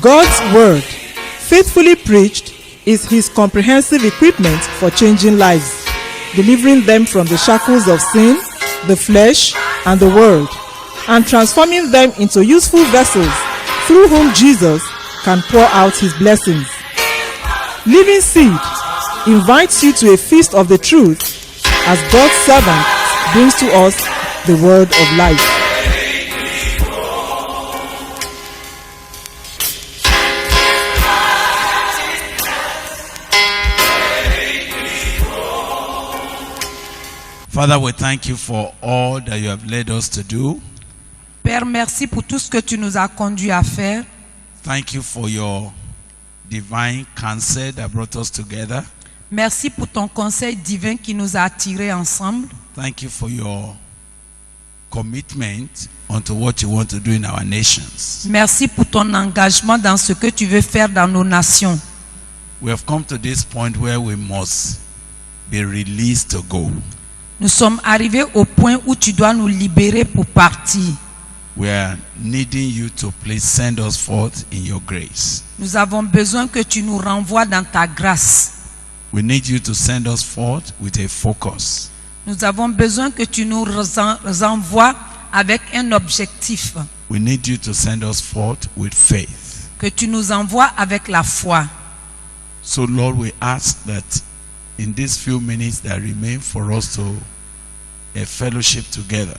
God's word, faithfully preached, is his comprehensive equipment for changing lives, delivering them from the shackles of sin, the flesh, and the world, and transforming them into useful vessels through whom Jesus can pour out his blessings. Living Seed invites you to a feast of the truth as God's servant brings to us the word of life. Father, we thank you for all that you have led us to do. Père, merci pour tout ce que tu nous as conduit à faire. Thank you for your divine counsel that brought us together. Merci pour ton conseil divin qui nous a attirés ensemble. Thank you for your commitment onto what you want to do in our nations. Merci pour ton engagement dans ce que tu veux faire dans nos nations. We have come to this point where we must be released to go. Nous sommes arrivés au point où tu dois nous libérer pour partir. We are needing you to please send us forth in your grace. Nous avons besoin que tu nous renvoies dans ta grâce. We need you to send us forth with a focus. Nous avons besoin que tu nous envoies avec un objectif. We need you to send us forth with faith. Que tu nous envoies avec la foi. So Lord, we ask that in these few minutes that remain for us to a fellowship together,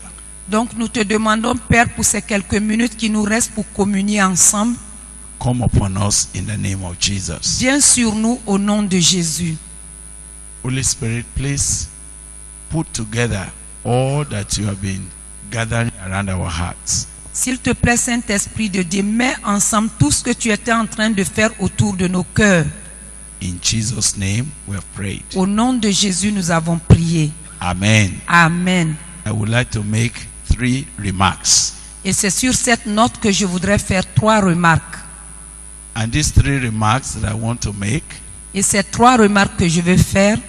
Donc nous te demandons, Père, pour ces quelques minutes qui nous restent pour communier ensemble, come upon us in the name of Jesus. viens sur nous au nom de Jésus. Holy Spirit, please put together all that you have been gathering around our hearts. S'il te plaît, Saint-Esprit de Dieu, mets ensemble tout ce que tu étais en train de faire autour de nos cœurs. In Jesus' name we have prayed. Au nom de Jésus, nous avons prié. Amen. Amen. I would like to make 3 remarks. Et c'est sur cette note que je voudrais faire 3 remarques. And these 3 remarks that I want to make, Et ces 3 remarques que je veux faire,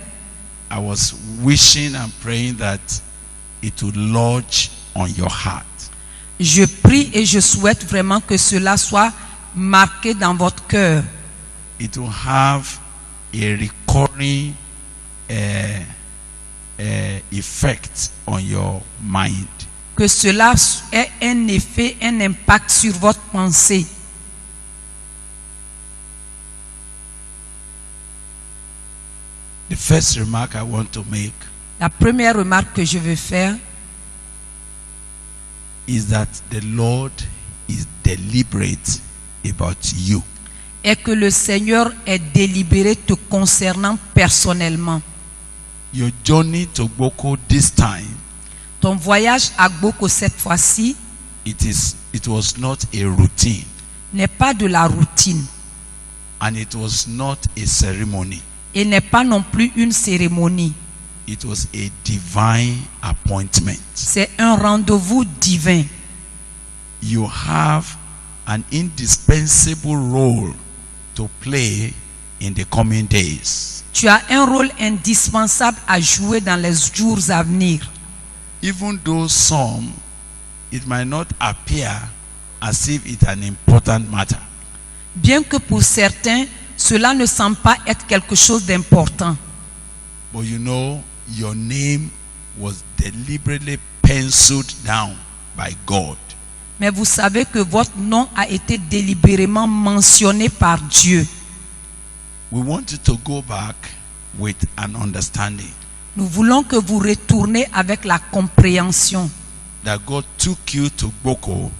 I was wishing and praying that it would lodge on your heart. je prie et je souhaite vraiment que cela soit marqué dans votre cœur. It will have a recurring effect on your mind. Que cela ait un effet, un impact sur votre pensée. The first remark I want to make La première remarque que je veux faire, is that the Lord is deliberate about you. est que le Seigneur est délibéré te concernant personnellement. Your journey to Boko this time, Ton voyage à Gboko cette fois-ci it was not a routine, n'est pas de la routine and it was not a ceremony. et n'est pas non plus une cérémonie. It was a divine appointment. C'est un rendez-vous divin. You have an indispensable role to play in the coming days. Tu as un rôle indispensable à jouer dans les jours à venir. Even though some, it might not appear as if it's an important matter. Bien que pour certains, cela ne semble pas être quelque chose d'important. But you know, your name was deliberately penciled down by God. Mais vous savez que votre nom a été délibérément mentionné par Dieu. We want you to go back with an understanding Nous voulons que vous retourniez avec la compréhension that God took you to Boko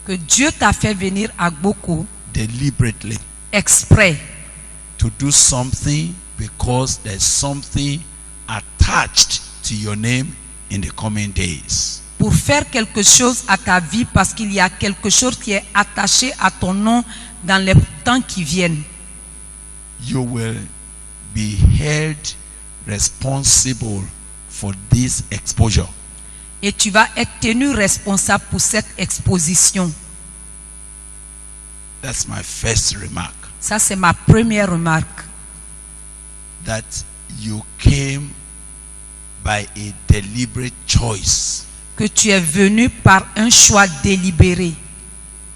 que Dieu t'a fait venir à Gboko deliberately exprès to do something because there's something attached to your name in the coming days. pour faire quelque chose à ta vie parce qu'il y a quelque chose qui est attaché à ton nom dans les temps qui viennent. You will be held responsible for this exposure. Et tu vas être tenu responsable pour cette exposition. That's my first remark. Ça, c'est ma première remarque. That you came by a deliberate choice. Que tu es venu par un choix délibéré.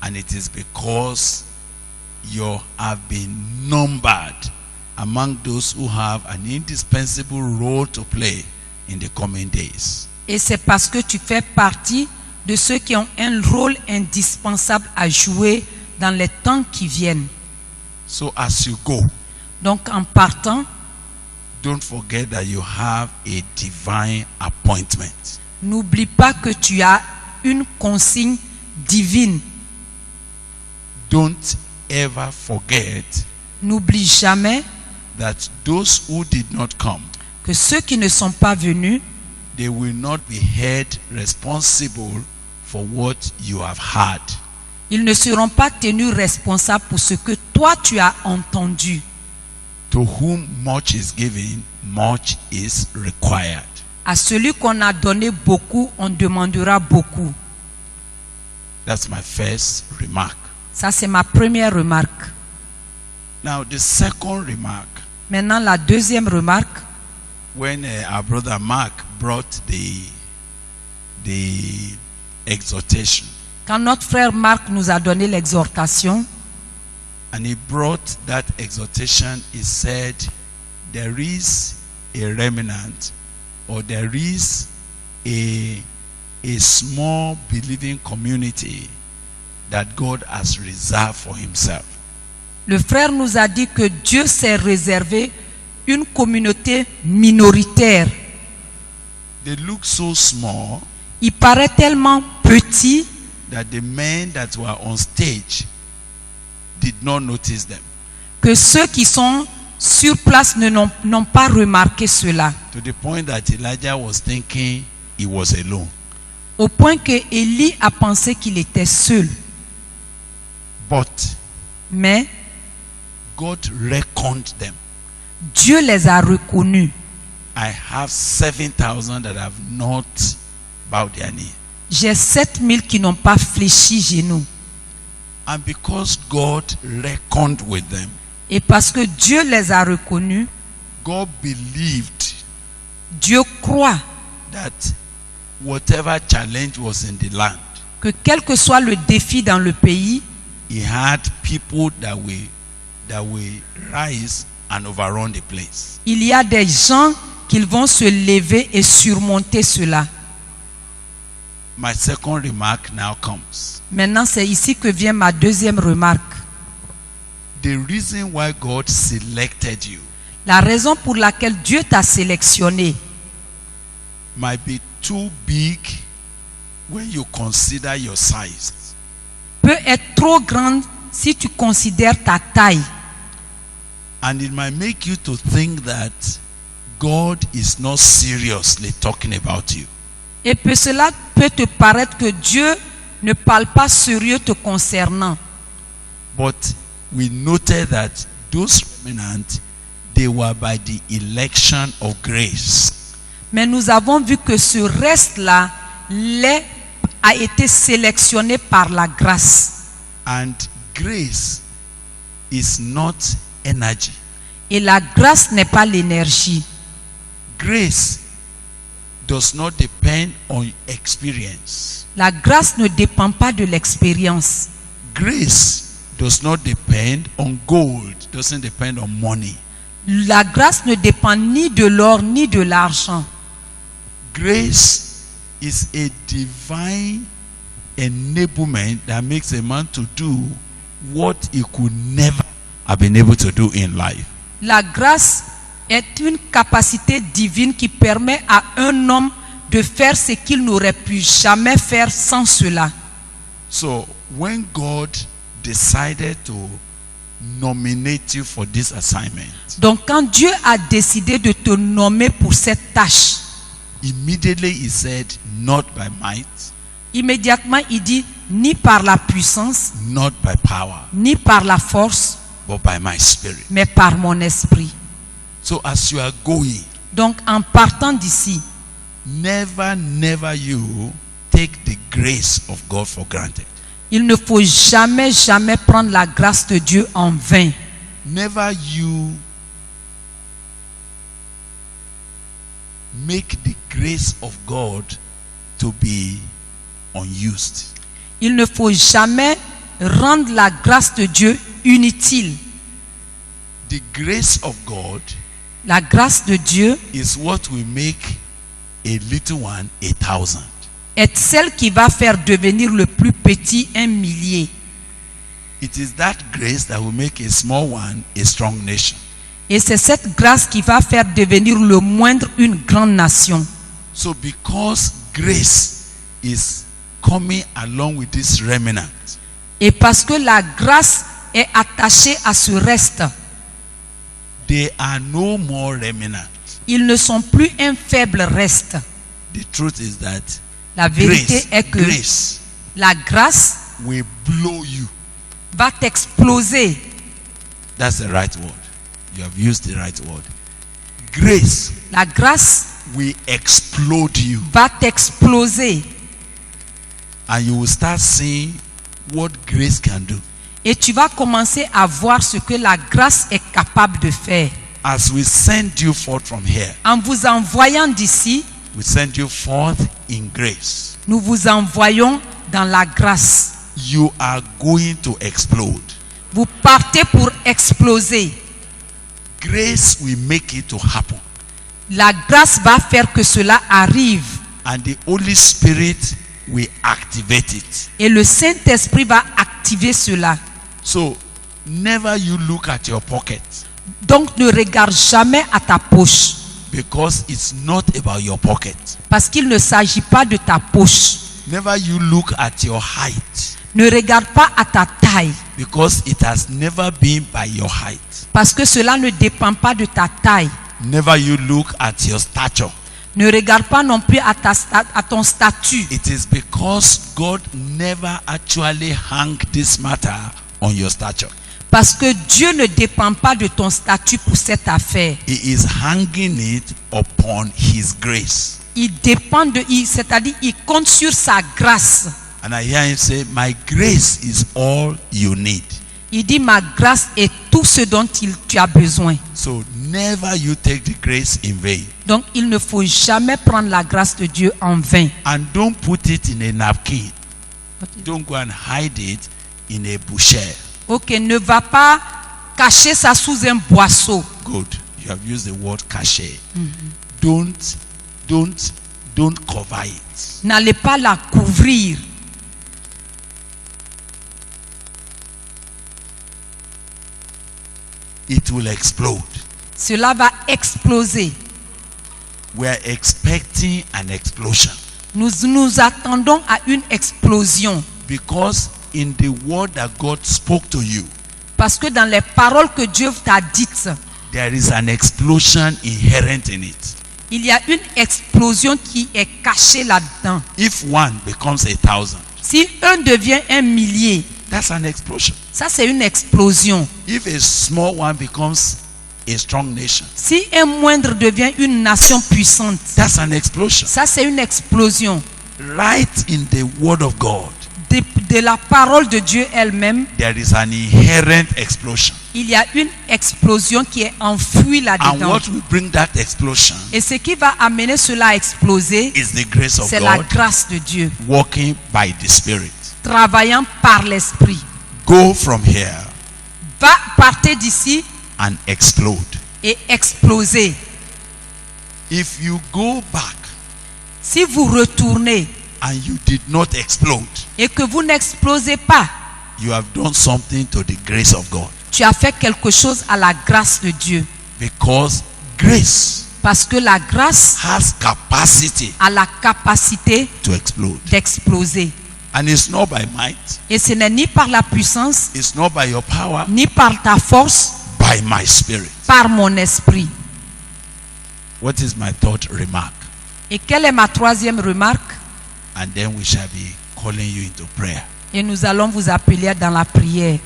And it is because you have been numbered among those who have an indispensable role to play in the coming days. Et c'est parce que tu fais partie de ceux qui ont un rôle indispensable à jouer dans les temps qui viennent. So as you go, Donc en partant, don't forget that you have a divine appointment. n'oublie pas que tu as une consigne divine. Don't ever forget N'oublie jamais that those who did not come, que ceux qui ne sont pas venus, they will not be held responsible for what you have heard. ils ne seront pas tenus responsables pour ce que toi tu as entendu. To whom much is given, much is required. À celui qu'on a donné beaucoup, on demandera beaucoup. That's my first remark. Ça, c'est ma première remarque. Now, the second remark, Maintenant, la deuxième remarque, when our brother Mark brought the exhortation, quand notre frère Marc nous a donné l'exhortation, and he brought that exhortation, he said, there is a remnant, or there is a small believing community that God has reserved for himself. le frère nous a dit que Dieu s'est réservé une communauté minoritaire. They look so small Il paraît tellement petit that the men that were on stage did not notice them, que ceux qui sont sur place n'ont pas remarqué cela. to the point that Elijah was thinking he was alone. Au point que Élie a pensé qu'il était seul. But Mais God reckoned them. Dieu les a reconnus. I have 7,000 that have not bowed their knee. J'ai 7000 qui n'ont pas fléchi genoux. And because God reckoned with them, Et parce que Dieu les a reconnus, God believed Dieu croit that whatever challenge was in the land, que quel que soit le défi dans le pays, he had people that will rise and overrun the place. il y a des gens qui vont se lever et surmonter cela. My second remark now comes. Maintenant, c'est ici que vient ma deuxième remarque. The reason why God selected you La raison pour laquelle Dieu t'a sélectionné might be too big when you consider your size. peut être trop grande si tu considères ta taille. And it might make you to think that God is not seriously talking about you. Et que cela peut te paraître que Dieu ne parle pas sérieux te concernant. But we noted that those remnants, they were by the election of grace. Mais nous avons vu que ce reste-là a été sélectionné par la grâce. And grace is not energy. Et la grâce n'est pas l'énergie. Grace does not depend on experience. La grâce ne dépend pas de l'expérience. Grace does not depend on gold, doesn't depend on money. La grâce ne dépend ni de l'or ni de l'argent. Grace is a divine enablement that makes a man to do what he could never have been able to do in life. La grâce est une capacité divine qui permet à un homme de faire ce qu'il n'aurait pu jamais faire sans cela. So when God decided to nominate you for this assignment, Donc quand Dieu a décidé de te nommer pour cette tâche, immediately he said, not by might, immédiatement il dit ni par la puissance, not by power, ni par la force, but by my spirit. mais par mon esprit. So as you are going, Donc en partant d'ici, never you take the grace of God for granted. il ne faut jamais prendre la grâce de Dieu en vain. Never you make the grace of God to be unused. Il ne faut jamais rendre la grâce de Dieu inutile. The grace of God La grâce de Dieu is what will make a little one 1,000. est celle qui va faire devenir le plus petit 1 millier. It is that grace that will make a small one a strong nation. Et c'est cette grâce qui va faire devenir le moindre une grande nation. So because grace is coming along with this remnant, Et parce que la grâce est attachée à ce reste, they are no more remnant. ils ne sont plus un faible reste. The truth is that La vérité est que grace la grâce will blow you. va t'exploser. That's the right word. You have used the right word. Grace La grâce will explode you, va t'exploser. and you will start seeing what grace can do. Et tu vas commencer à voir ce que la grâce est capable de faire. As we send you forth from here, En vous envoyant d'ici, we send you forth in grace. nous vous envoyons dans la grâce. You are going to explode. Vous partez pour exploser. Grace will make it to happen. La grâce va faire que cela arrive. And the Holy Spirit will activate it. Et le Saint-Esprit va activer cela. So, never you look at your pocket, Donc ne regarde jamais à ta poche. because it's not about your pocket. Parce qu'il ne s'agit pas de ta poche. Never you look at your height, Ne regarde pas à ta taille. because it has never been by your height. Parce que cela ne dépend pas de ta taille. Never you look at your stature. Ne regarde pas non plus à ton statut. It is because God never actually hung this matter on your stature. Parce que Dieu ne dépend pas de ton statut pour cette affaire. He is hanging it upon His grace. Il dépend de, c'est-à-dire il compte sur sa grâce. And I hear Him say, my grace is all you need. Il dit ma grâce est tout ce dont tu as besoin. So never you take the grace in vain. Donc il ne faut jamais prendre la grâce de Dieu en vain. And don't put it in a napkin. Don't go and hide it in a bushel. Ok, ne va pas cacher ça sous un boisseau. Good. You have used the word caché. Don't cover it. N'allez pas la couvrir. It will explode. Cela va exploser. We are expecting an explosion, Nous attendons à une explosion. because in the word that God spoke to you, Parce que dans les paroles que Dieu t'a dites, there is an explosion inherent in it. il y a une explosion qui est cachée là-dedans. If one becomes 1,000, Si un devient 1 millier, that's an explosion. ça c'est une explosion. If a small one becomes a strong nation, Si un moindre devient une nation puissante, that's an explosion. ça c'est une explosion. Right in the word of God, De la parole de Dieu elle-même, there is an inherent explosion. il y a une explosion qui est enfouie And là-dedans. what will bring that explosion Et ce qui va amener cela à exploser, is the grace of c'est la God grâce de Dieu, working by the Spirit. travaillant par l'Esprit. Go from here Va partir d'ici and explode. et exploser. If you go back Si vous retournez and you did not explode, et que vous n'explosez pas, you have done something to the grace of God. tu as fait quelque chose à la grâce de Dieu. Because grace Parce que la grâce has capacity a la capacité to explode. d'exploser. And it's not by might, Et ce n'est ni par la puissance, it's not by your power, ni par ta force, by my Spirit. par mon esprit. What is my third remark? Et quelle est ma troisième remarque? And then we shall be calling you into prayer. Et nous allons vous appeler dans la prière.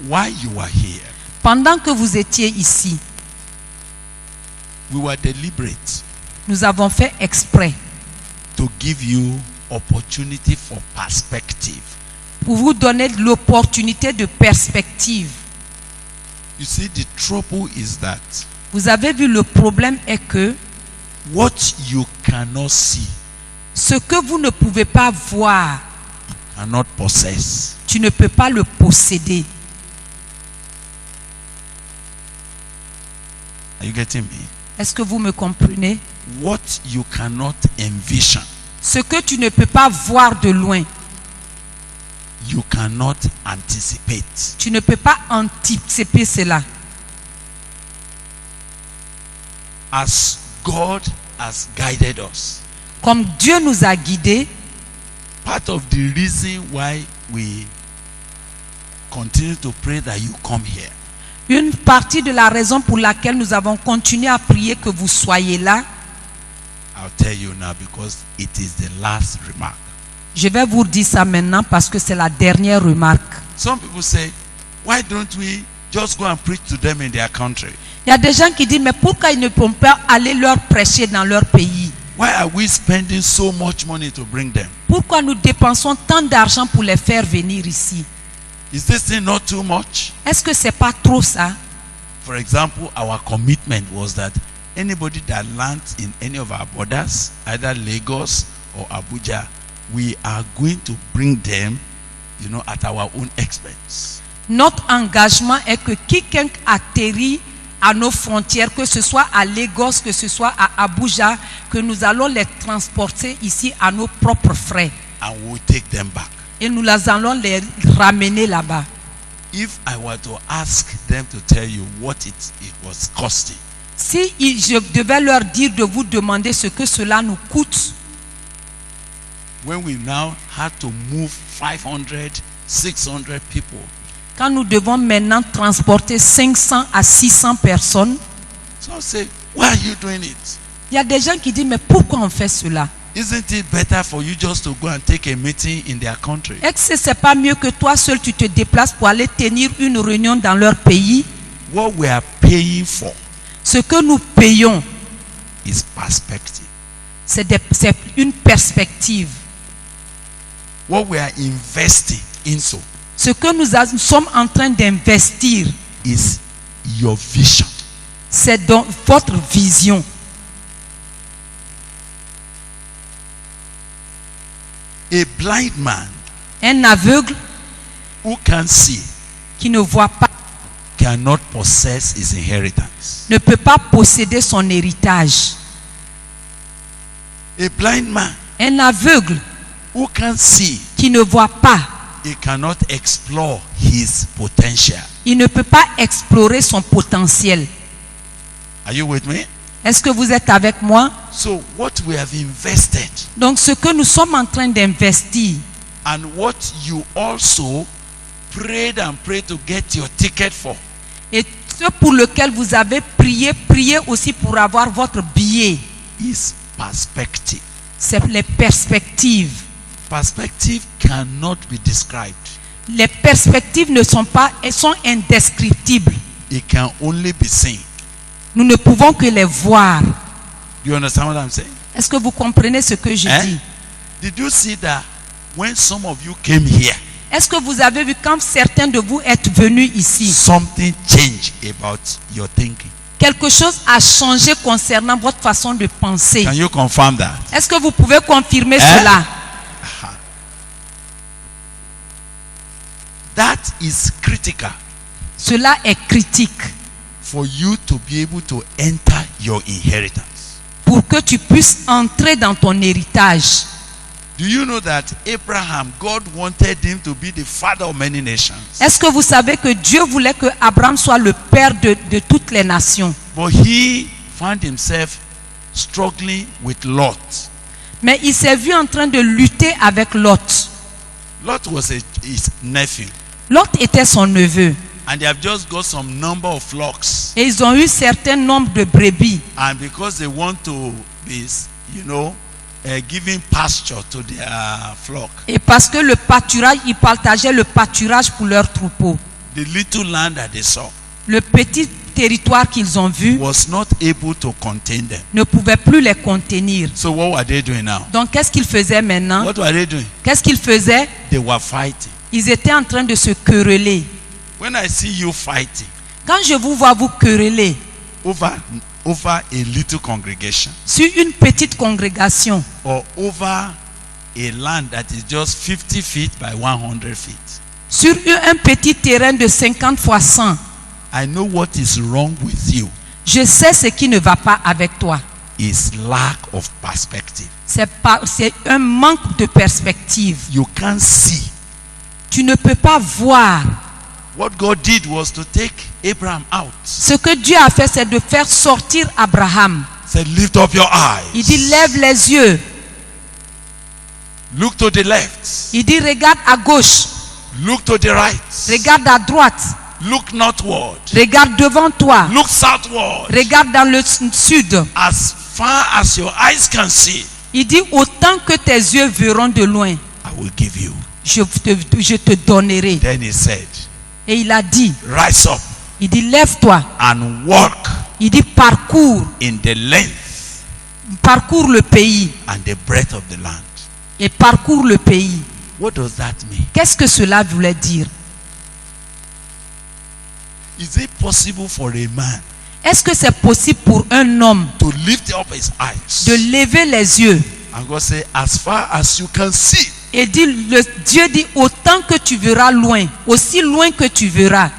While you are here, Pendant que vous étiez ici, we were deliberate nous avons fait exprès to give you opportunity for perspective. pour vous donner l'opportunité de perspective. You see, the trouble is that Vous avez vu, le problème est que what you cannot see, ce que vous ne pouvez pas voir, cannot possess. Tu ne peux pas le posséder. Are you getting me? Est-ce que vous me comprenez? What you cannot envision, Ce que tu ne peux pas voir de loin, you cannot anticipate. tu ne peux pas anticiper cela. As God has guided us, Comme Dieu nous a guidés, part of the reason why we continue to pray that you come here une partie de la raison pour laquelle nous avons continué à prier que vous soyez là, I'll tell you now because it is the last remark. je vais vous dire ça maintenant parce que c'est la dernière remarque. Some people say, why don't we just go and preach to them in their country? Il y a des gens qui disent, mais pourquoi ils ne peuvent pas aller leur prêcher dans leur pays? Why are we spending so much money to bring them? Pourquoi nous dépensons tant d'argent pour les faire venir ici? Is this thing not too much? Est-ce que c'est pas trop ça? For example, our commitment was that anybody that lands in any of our borders, either Lagos or Abuja, we are going to bring them, at our own expense. Notre engagement est que quiconque atterrit à nos frontières, que ce soit à Lagos, que ce soit à Abuja, que nous allons les transporter ici à nos propres frais. And we'll take them back. Et nous allons les ramener là-bas. If I were to ask them to tell you what it was costing, Si je devais leur dire de vous demander ce que cela nous coûte, when we now had to move 500, 600 people, quand nous devons maintenant transporter 500 à 600 personnes, some say, why are you doing it? il y a des gens qui disent, mais pourquoi on fait cela? Isn't it better for you just to go and take a meeting in their country? Est-ce que c'est pas mieux que toi seul tu te déplaces pour aller tenir une réunion dans leur pays? What we are paying for Ce que nous payons, is perspective. c'est une perspective. What we are investing into Ce que nous sommes en train d'investir, is your vision. c'est dans votre vision. A blind man Un aveugle who can see qui ne voit pas cannot possess his inheritance. ne peut pas posséder son héritage. A blind man Un aveugle who can see, qui ne voit pas, he cannot explore his potential. il ne peut pas explorer son potentiel. Are you with me? Est-ce que vous êtes avec moi? So what we have invested Donc ce que nous sommes en train d'investir and what you also prayed and prayed to get your ticket for et ce pour lequel vous avez prié aussi pour avoir votre billet, is perspective. c'est les perspectives. Perspective cannot be described. Les perspectives ne sont pas, elles sont indescriptibles. It can only be seen. Nous ne pouvons que les voir. Do you understand what I'm saying? Est-ce que vous comprenez ce que je dis? Did you see that when some of you came here, Est-ce que vous avez vu quand certains de vous êtes venus ici, something changed about your thinking? quelque chose a changé concernant votre façon de penser? Can you confirm that? Est-ce que vous pouvez confirmer cela? That is critical Cela est critique for you to be able to enter your inheritance. pour que tu puisses entrer dans ton héritage. Do you know that Abraham, God wanted him to be the father of many nations? Est-ce que vous savez que Dieu voulait que Abraham soit le père de toutes les nations? But he found himself struggling with Lot. Mais il s'est vu en train de lutter avec Lot. Lot was his nephew. Lot était son neveu. And they have just got some number of flocks. Et ils ont eu certain nombre de brebis. And because they want to be, giving pasture to their flock, Et parce que le pâturage, ils partageaient le pâturage pour leurs troupeaux. the little land that they saw Le petit territoire qu'ils ont vu was not able to contain them. ne pouvait plus les contenir. So what were they doing now? Donc qu'est-ce qu'ils faisaient maintenant? What were they doing? Qu'est-ce qu'ils faisaient? They were fighting. Ils étaient en train de se quereller. When I see you fighting Quand je vous vois vous quereller over a little congregation sur une petite congrégation or over a land that is just 50 feet by 100 feet. Sur un petit terrain de 50 fois 100, I know what is wrong with you. je sais ce qui ne va pas avec toi. Is lack of perspective. C'est un manque de perspective. You can't see. Tu ne peux pas voir. What God did was to take Abraham out. Ce que Dieu a fait, c'est de faire sortir Abraham. Said, lift up your eyes. Il dit, lève les yeux. Look to the left. Il dit, regarde à gauche. Look to the right. Regarde à droite. Look northward. Regarde devant toi. Look southward. Regarde dans le sud. As far as your eyes can see, Il dit, autant que tes yeux verront de loin, I will give you. je te donnerai. Then he said, Et il a dit, rise up il dit, lève-toi. and walk Il dit, parcours in the length le pays. and the breadth of the land. Et parcours le pays. What does that mean? Qu'est-ce que cela voulait dire? Is it possible for a man Est-ce que c'est possible pour un homme to lift up his eyes de lever les yeux and God say, as far as you can see, et dit, Dieu dit, autant que tu verras loin, aussi loin que tu verras,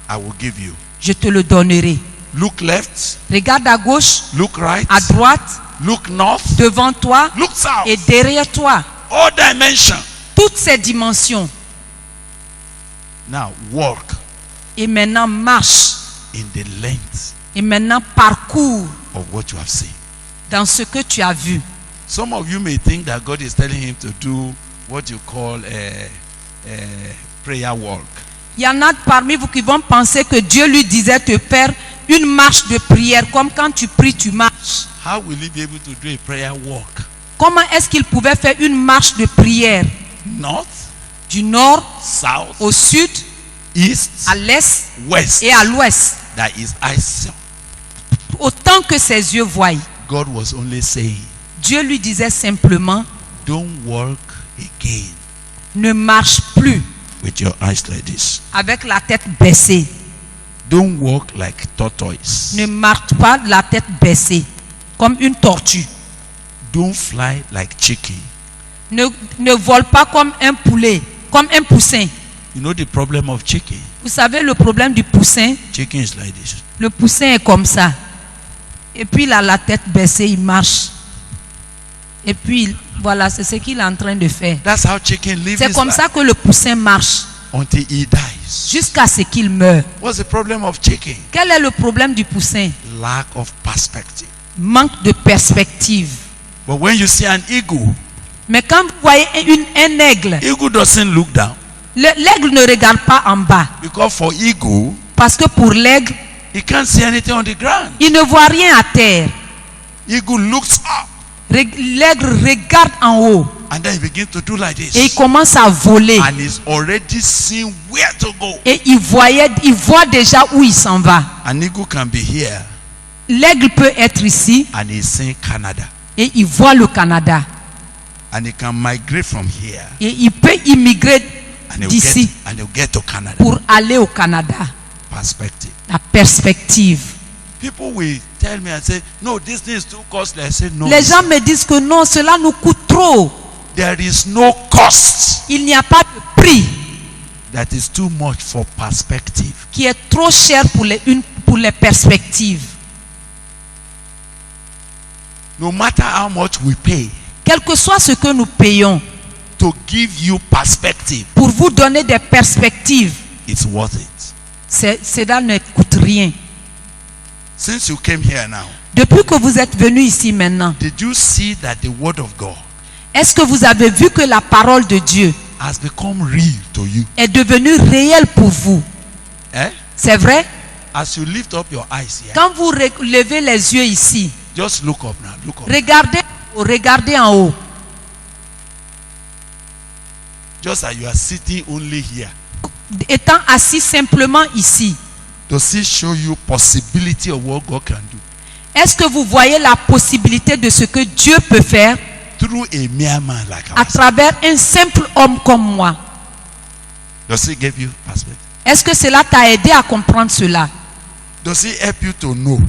I will give you. je te le donnerai. Look left, Regarde à gauche, look right, à droite, look north, devant toi look south. et derrière toi. All dimension. Toutes ces dimensions. Now walk Et maintenant marche. in the length Et maintenant parcours of what you have seen. dans ce que tu as vu. Some of you may think that God is telling him to do what you call a prayer walk. Il y en a parmi vous qui vont penser que Dieu lui disait de faire une marche de prière, comme quand tu pries, tu marches. How will he be able to do a prayer walk? Comment est-ce qu'il pouvait faire une marche de prière North, du nord south, au sud, east, à l'est west. et à l'ouest, That his eyes saw. autant que ses yeux voient? God was only saying, Dieu lui disait simplement, don't walk again ne marche plus with your eyes like this. avec la tête baissée. Don't walk like tortoise. Ne marche pas la tête baissée comme une tortue. Don't fly like chicken. Ne vole pas comme un poulet, comme un poussin. You know the problem of chicken? Vous savez le problème du poussin? Chicken is like this. Le poussin est comme ça. Et puis il a la tête baissée, il marche. Et puis voilà, c'est ce qu'il est en train de faire. That's how chicken lives. C'est comme ça que le poussin marche Until he dies. jusqu'à ce qu'il meure. What's the problem of chicken? Quel est le problème du poussin? Lack of perspective. Manque de perspective. But when you see an eagle, Mais quand vous voyez un aigle, eagle doesn't look down. l'aigle ne regarde pas en bas. Because for eagle, Parce que pour l'aigle, he can't see anything on the ground. il ne voit rien à terre. Eagle looks up L'aigle regarde en haut and then he begins to do like et il this. commence à voler. And he's already seeing where to go. Et il voit déjà où il s'en va. An eagle can be here L'aigle peut être ici and he's seeing Canada. et il voit le Canada. And he can migrate from here Et il peut immigrer and d'ici he'll get to Canada. pour aller au Canada. Perspective. La perspective. People will tell me and say, no, this thing is too costly. I say, no. Les gens me disent que non, cela nous coûte trop. There is no cost Il n'y a pas de prix that is too much for perspective. qui est trop cher pour les perspectives. No matter how much we pay Quel que soit ce que nous payons to give you perspective, pour vous donner des perspectives, it's worth it. cela ne coûte rien. Since you came here now, Depuis que vous êtes venu ici maintenant, did you see that the word of God est-ce que vous avez vu que la parole de Dieu has become real to you? est devenue réelle pour vous? Eh? C'est vrai? As you lift up your eyes here, Quand vous levez les yeux ici, just look up now. Look up. regardez en haut. Just as you are sitting only here. Étant assis simplement ici, Does it show you possibility of what God can do est-ce que vous voyez la possibilité de ce que Dieu peut faire through a mere man like à us? travers un simple homme comme moi? Does it give you perspective? Est-ce que cela t'a aidé à comprendre cela? Does it help you to know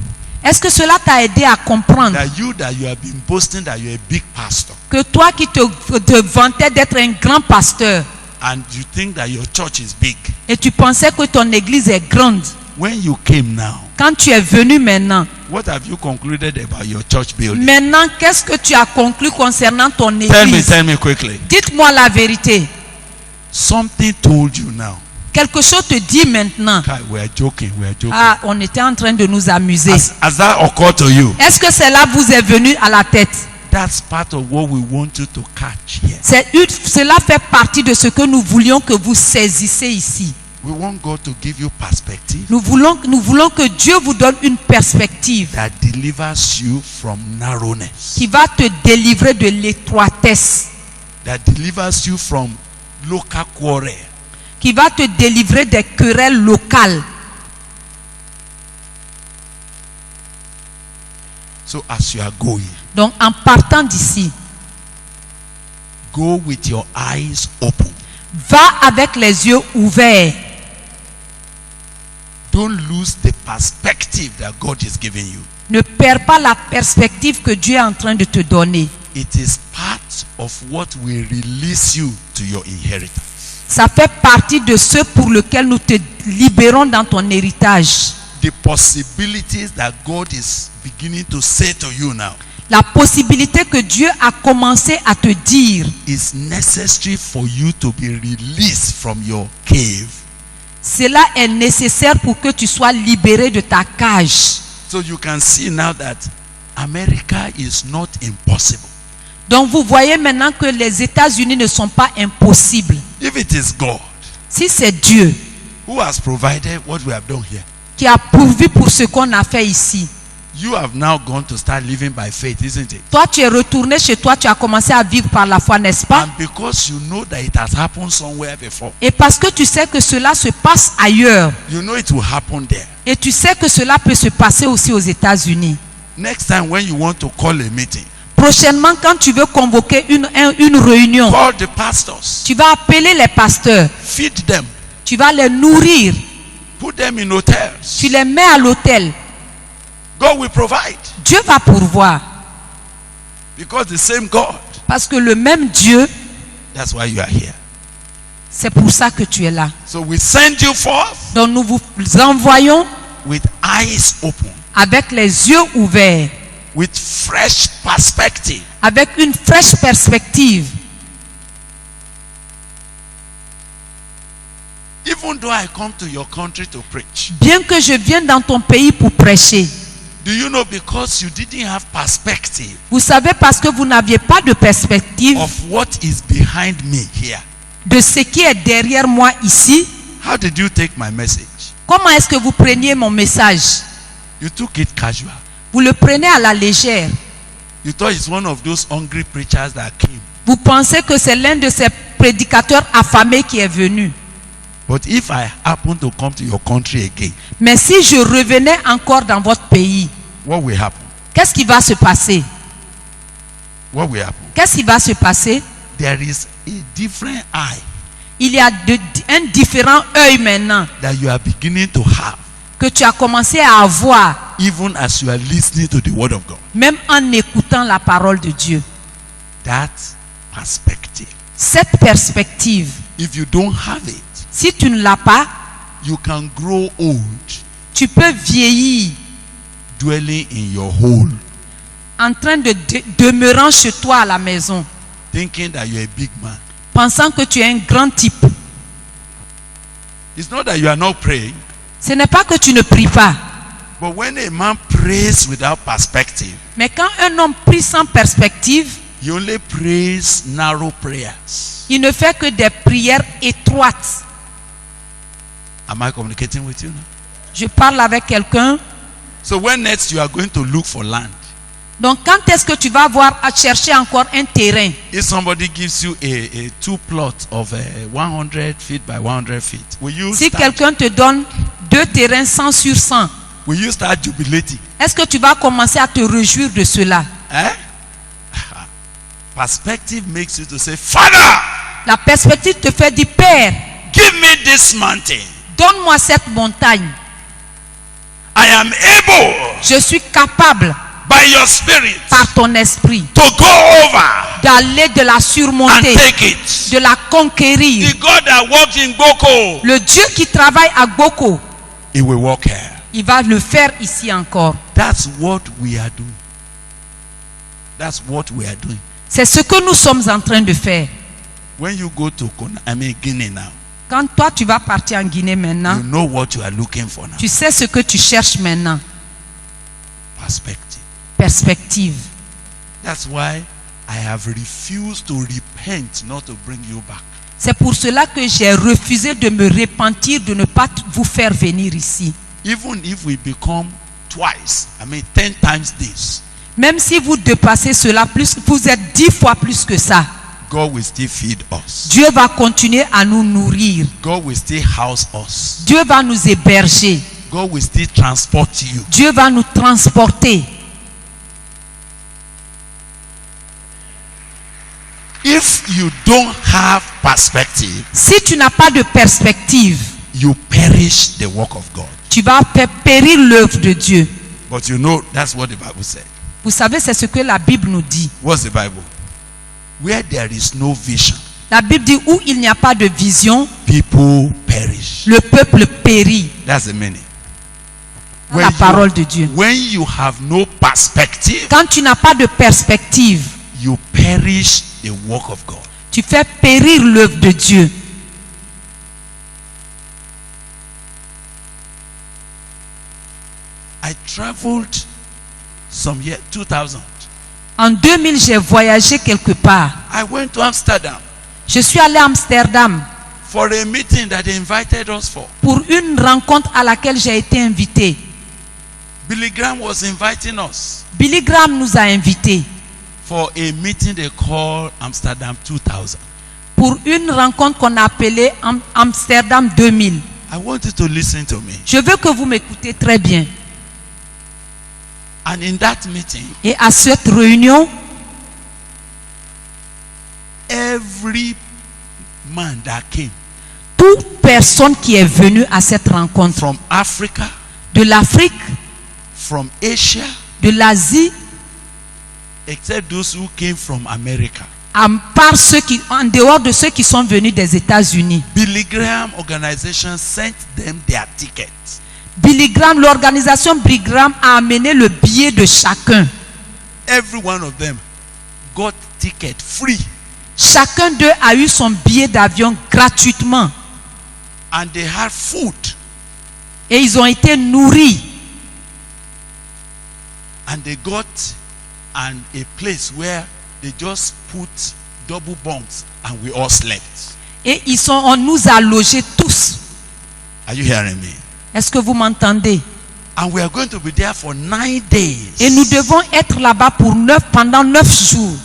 Est-ce que cela t'a aidé à comprendre that you have been boasting that you're a big pastor que toi qui te vantais d'être un grand pasteur and you think that your church is big, et tu pensais que ton église est grande, when you came now, quand tu es venu maintenant, what have you concluded about your church building? maintenant qu'est-ce que tu as conclu concernant ton Tell église? me quickly. Dites-moi la vérité. Something told you now. Quelque chose te dit maintenant. Kai, we are joking. Ah, on était en train de nous amuser. Has that occurred to you? Est-ce que cela vous est venu à la tête? That's part of what we want you to catch here. Cela fait partie de ce que nous voulions que vous saisissiez ici. We want God to give you perspective Nous voulons que Dieu vous donne une perspective that delivers you from narrowness, qui va te délivrer de l'étroitesse, that delivers you from local quarrel, qui va te délivrer des querelles locales. So as you are going, Donc en partant d'ici, go with your eyes open. va avec les yeux ouverts. Don't lose the perspective that God is giving you. Ne perds pas la perspective que Dieu est en train de te donner. It is part of what will release you to your inheritance. Ça fait partie de ce pour lequel nous te libérons dans ton héritage. The possibilities that God is beginning to say to you now La possibilité que Dieu a commencé à te dire is necessary for you to be released from your cave. cela est nécessaire pour que tu sois libéré de ta cage. So you can see now that America is not impossible. Donc vous voyez maintenant que les États-Unis ne sont pas impossibles. If it is God Si c'est Dieu who has provided what we have done here, qui a pourvu pour ce qu'on a fait ici, you have now gone to start living by faith, isn't it? toi tu es retourné chez toi, tu as commencé à vivre par la foi, n'est-ce pas? And because you know that it has happened somewhere before, Et parce que tu sais que cela se passe ailleurs, you know it will happen there. et tu sais que cela peut se passer aussi aux États-Unis. Next time when you want to call a meeting, Prochainement, quand tu veux convoquer une réunion, call the pastors, tu vas appeler les pasteurs, feed them, tu vas les nourrir, put them in hotels. tu les mets à l'hôtel. God will provide Dieu va pourvoir. because the same God. Parce que le même Dieu, That's why you are here. c'est pour ça que tu es là. So we send you forth Donc nous vous envoyons with eyes open, avec les yeux ouverts, with fresh perspective. avec une fraîche perspective. Even though I come to your country to preach, Bien que je vienne dans ton pays pour prêcher, do you know, because you didn't have perspective vous savez, parce que vous n'aviez pas de perspective of what is behind me here, de ce qui est derrière moi ici, how did you take my message? comment est-ce que vous preniez mon message? You took it casual. Vous le prenez à la légère. You thought it's one of those hungry preachers that came. Vous pensez que c'est l'un de ces prédicateurs affamés qui est venu. But if I happen to come to your country again, Mais si je revenais encore dans votre pays, what will happen? qu'est-ce qui va se passer? What will happen? Qu'est-ce qui va se passer? There is a different eye Il y a un différent œil maintenant that you are beginning to have, que tu as commencé à avoir, even as you are listening to the word of God. même en écoutant la parole de Dieu. That perspective. Cette perspective, If you don't have it, si tu ne l'as pas, you can grow old tu peux vieillir dwelling in your hole, en train de demeurant chez toi à la maison, thinking that you're a big man. pensant que tu es un grand type. It's not that you are not praying, Ce n'est pas que tu ne pries pas, but when a man prays without perspective, mais quand un homme prie sans perspective, he only prays narrow prayers. il ne fait que des prières étroites. Am I communicating with you now? Je parle avec quelqu'un. So when next you are going to look for land, Donc quand est-ce que tu vas voir à chercher encore un terrain? if somebody gives you a two plot of 100 feet by 100 feet, Si quelqu'un te donne 2 terrains 100 sur 100, will you start jubilating? est-ce que tu vas commencer à te réjouir de cela? Eh? Perspective makes you to say, Father, La perspective te fait dire, Père, give me this mountain. donne-moi cette montagne. I am able Je suis capable by your spirit par ton esprit to go over d'aller de la and surmonter, take it. de la conquérir. The God that worked in Boko, Le Dieu qui travaille à Boko, he will work here. il va le faire ici encore. That's what we are doing. That's what we are doing. C'est ce que nous sommes en train de faire. When you go to Guinea now, Quand toi tu vas partir en Guinée maintenant, you know what you are looking for now. tu sais ce que tu cherches maintenant. Perspective. Perspective. That's why I have refused to repent not to bring you back. C'est pour cela que j'ai refusé de me repentir, de ne pas vous faire venir ici. Even if we become 10 times this, Même si vous dépassez cela, vous êtes 10 fois plus que ça. God will still feed us. Dieu va continuer à nous nourrir. God will still house us. Dieu va nous héberger. God will still transport you. Dieu va nous transporter. If you don't have perspective, Si tu n'as pas de perspective, you perish the work of God. tu vas faire périr l'œuvre de Dieu. But you know, that's what the Bible said. Vous savez, c'est ce que la Bible nous dit. What's the Bible? Where there is no vision, La Bible dit où il n'y a pas de vision, people perish. le peuple périt. That's the meaning. La parole de Dieu. When you have no perspective, Quand tu n'as pas de perspective, you perish the work of God. tu fais périr l'œuvre de Dieu. I traveled some year 2000. En 2000, j'ai voyagé quelque part. I went to Amsterdam Je suis allé à Amsterdam for a meeting that they invited us for. pour une rencontre à laquelle j'ai été invité. Billy Graham was inviting us Billy Graham nous a invités for a meeting they call Amsterdam 2000. pour une rencontre qu'on a appelée Amsterdam 2000. I want you to listen to me. Je veux que vous m'écoutez très bien. And in that meeting, Et à cette réunion, every man that came toute personne qui est venue à cette rencontre, from Africa, de l'Afrique, from Asia, de l'Asie, except those who came from America, en dehors de ceux qui sont venus des États-Unis. Billy Graham organization sent them their tickets. Billy Graham, l'organisation Billy Graham a amené le billet de chacun. Every one of them got ticket free. Chacun d'eux a eu son billet d'avion gratuitement. And they had food. Et ils ont été nourris. And they got a place where they just put double bunks and we all slept. Et on nous a logés tous. Are you hearing me? Est-ce que vous m'entendez? And we are going to be there for 9 days. Et nous devons être là-bas pendant 9 jours.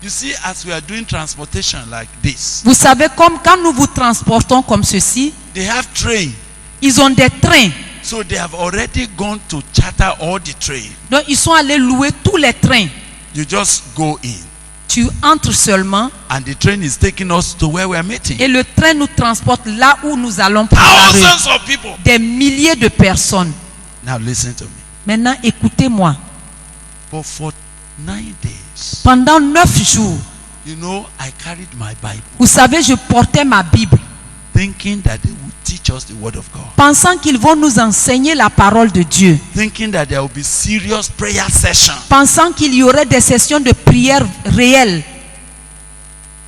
You see, as we are doing transportation like this, Vous savez, comme quand nous vous transportons comme ceci, they have train. ils ont des trains. So they have already gone to charter all the train. Donc ils sont allés louer tous les trains. You just go in. Tu entres seulement And the train is taking us to where we are meeting. et le train nous transporte là où nous allons prendre la rue. Thousands of people. Des milliers de personnes. Now listen to me. Maintenant, écoutez-moi. But for 9 days, Pendant 9 jours, you know, I carried my Bible, vous savez, je portais ma Bible, thinking that they would teach us the word of God. pensant qu'ils vont nous enseigner la parole de Dieu. Thinking that there will be serious prayer session. Pensant qu'il y aurait des sessions de prière réelles.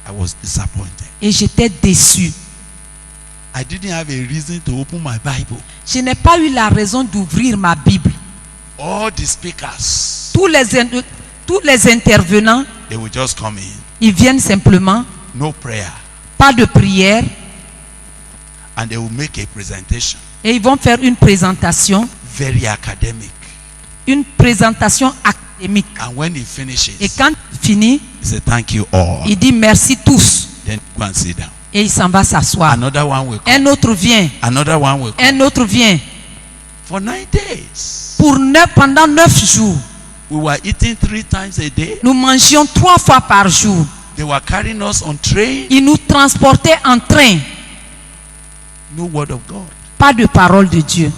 I was disappointed. Et j'étais déçu. I didn't have a reason to open my Bible. Je n'ai pas eu la raison d'ouvrir ma Bible. All the speakers, Tous les intervenants, they will just come in. ils viennent simplement, No prayer. pas de prière, And they will make a presentation. et ils vont faire une présentation, Very academic. une présentation académique. And when he finishes, Et quand il finit, he said, thank you all. il dit merci tous. Then go and sit down. Et il s'en va s'asseoir. Another one will come. Un autre vient, Another one will come. un autre vient. For 9 days, Pendant 9 jours, we were eating 3 times a day. nous mangions 3 fois par jour. They were carrying us on train. Ils nous transportaient en train. No word of God. Pas de parole de Dieu.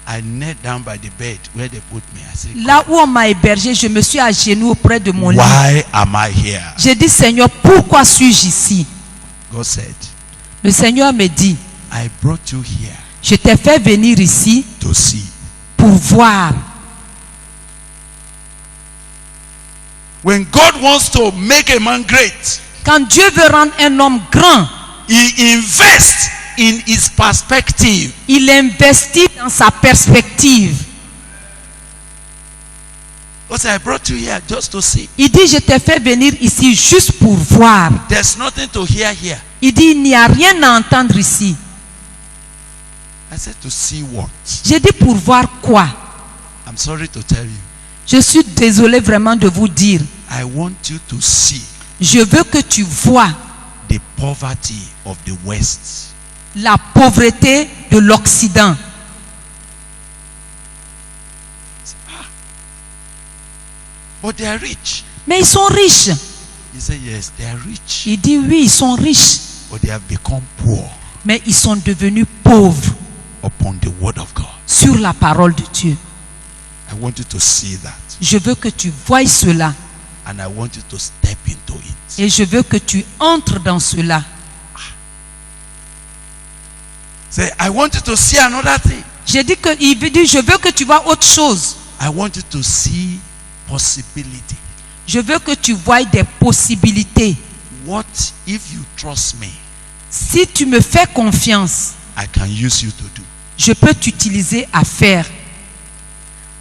I knelt down by the bed where they put me. I said, Là où on m'a hébergé, je me suis à genoux auprès de mon lit. why am I here? J'ai dit, Seigneur, pourquoi suis-je ici? God said, Le Seigneur me dit, I brought you here je t'ai fait venir ici to see. pour voir. When God wants to make a man great, Quand Dieu veut rendre un homme grand, he invests in his perspective. il investit dans sa perspective. God said, I brought you here just to see. Il dit, je t'ai fait venir ici juste pour voir. There's nothing to hear here. Il dit, il n'y a rien à entendre ici. I said, to see what? J'ai dit, pour voir quoi? I'm sorry to tell you. Je suis désolé vraiment de vous dire. I want you to see Je veux que tu vois the poverty of the West. la pauvreté de l'Occident. But they are rich. Mais ils sont riches. He said, yes, they are rich. Il dit, oui, ils sont riches. But they have become poor Mais ils sont devenus pauvres upon the word of God. sur la parole de Dieu. I want you to see that. Je veux que tu voies cela. And I want you to step into it. Et je veux que tu entres dans cela. Say, I want you to see another thing. J'ai dit que, il dit, je veux que tu vois autre chose. I want you to see possibility. Je veux que tu voies des possibilités. What if you trust me? Si tu me fais confiance, I can use you to do. je peux t'utiliser à faire.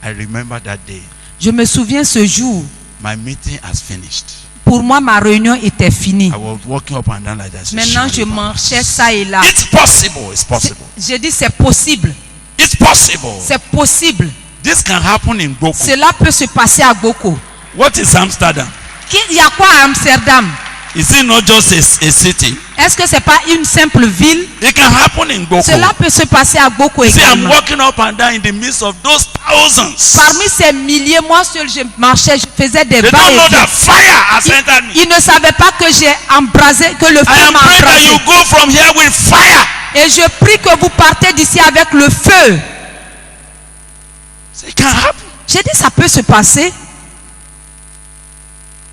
I remember that day. Je me souviens ce jour. My meeting has finished. Pour moi, ma réunion était finie. I was walking up and down like that. Maintenant, je marchais ça et là. It's possible. It's possible. J'ai dit, c'est possible. It's possible. C'est possible. This can happen in Boko. Cela peut se passer à Boko. What is Amsterdam? Il y a quoi à Amsterdam? Is it not just a city? Est-ce que c'est pas une simple ville? It can happen in Boko. Cela peut se passer à Boko See, I'm également. walking up and down in the midst of those thousands. Parmi ces milliers, moi seul je marchais, je faisais des They pas don't et know viens. that fire has entered me. Ils ne savaient pas que j'ai embrasé, que le I feu am m'a praying that you embrasé. go from here with fire. Et je prie que vous partez d'ici avec le feu. So it can happen. J'ai dit, ça peut se passer.